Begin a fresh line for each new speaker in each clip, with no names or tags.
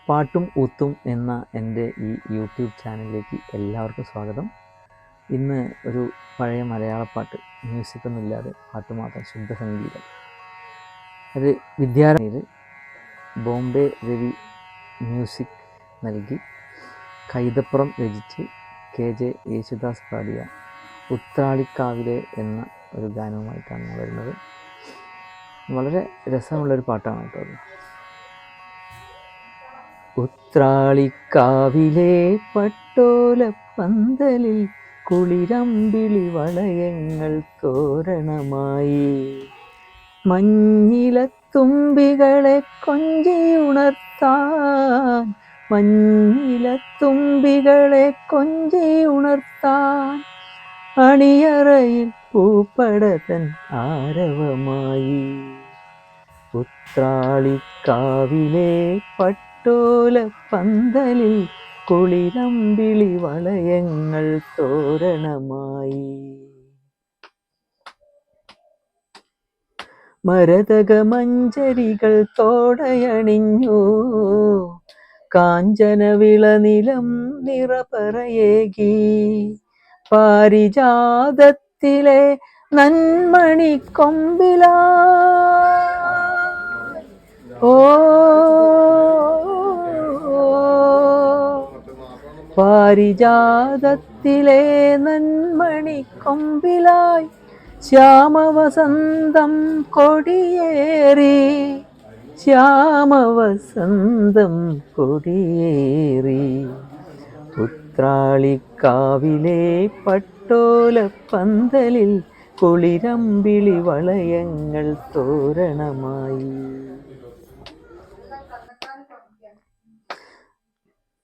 പാട്ടും ഊത്തും എന്ന എൻ്റെ ഈ യൂട്യൂബ് ചാനലിലേക്ക് എല്ലാവർക്കും സ്വാഗതം. ഇന്ന് ഒരു പഴയ മലയാളപ്പാട്ട്, മ്യൂസിക്കൊന്നുമില്ലാതെ പാട്ട് മാത്രം, ശുദ്ധ സംഗീതം. അത് വിദ്യാലയയിൽ ബോംബെ രവി മ്യൂസിക് നൽകി കൈതപ്പുറം രചിച്ച് KJ യേശുദാസ് പാടിയ ഉത്രാളിക്കാവിലെ എന്ന ഒരു ഗാനവുമായിട്ടാണ് വരുന്നത്. വളരെ രസമുള്ളൊരു പാട്ടാണ് കേട്ടോ. ഉത്രാളിക്കാവിലെ പട്ടോലപ്പന്തലിൽ കുളിരമ്പിളി വളയങ്ങൾ തോരണമായി, മഞ്ഞിലത്തുമ്പികളെ കൊഞ്ചിയുണർത്താൻ, മഞ്ഞിലത്തുമ്പികളെ കൊഞ്ചിയുണർത്താൻ അണിയറയിൽ പൂപ്പടതൻ ആരവമായി. ഉത്രാളിക്കാവിലെ പട്ടോലപ്പന്തലിൽ കുളിരമ്പിളി വളയങ്ങൾ തോരണമായി. മരതക മഞ്ചരികൾ തോടയണിഞ്ഞു, കാഞ്ചനവിളനിലം നിറപറയേകി, പാരിജാതത്തിലെ നന്മണിക്കൊമ്പിലാ പാരിജാതത്തിലെ നന്മണിക്കൊമ്പിലായി ശ്യാമവസന്തം കൊടിയേറി, ശ്യാമവസന്തം കൊടിയേറി. ഉത്രാളിക്കാവിലെ പട്ടോലപ്പന്തലിൽ കുളിരമ്പിളി വളയങ്ങൾ തോരണമായി.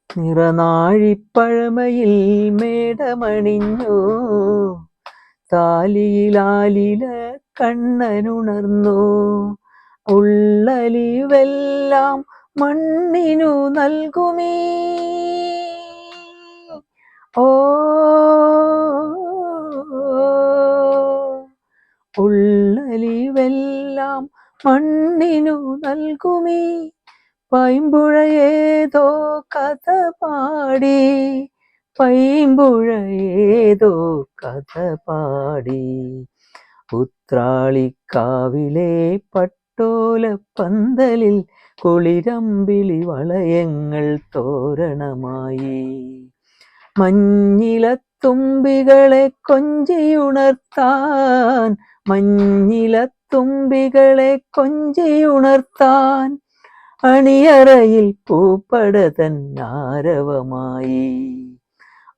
നിറനാഴിപ്പഴമയിൽ മേടമണിഞ്ഞു, താലിയിലാലില കണ്ണനുണർന്നു, ഉള്ളലിവെല്ലാം മണ്ണിനു നൽകുമീ. ഉള്ളലിവെല്ലാം മണ്ണിനു നൽകുമീ. പൈമ്പുഴയേതോ കഥ പാടി, പൈമ്പുഴയേതോ കഥ പാടി. ഉത്രാളിക്കാവിലെ പട്ടോലപ്പന്തലിൽ കുളിരമ്പിളി വളയങ്ങൾ തോരണമായി, മഞ്ഞിലത്തുമ്പികളെ കൊഞ്ചിയുണർത്താൻ, മഞ്ഞിലത്തുമ്പികളെ കൊഞ്ചിയുണർത്താൻ അണിയറയിൽ പൂപ്പടതൻ ആരവമായി.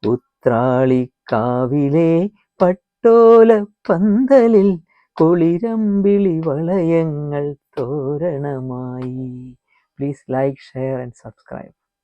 ഉത്രാളിക്കാവിലെ പട്ടോലപ്പന്തലിൽ കുളിരമ്പിളി വളയങ്ങൾ തോരണമായി. Please like, share and subscribe.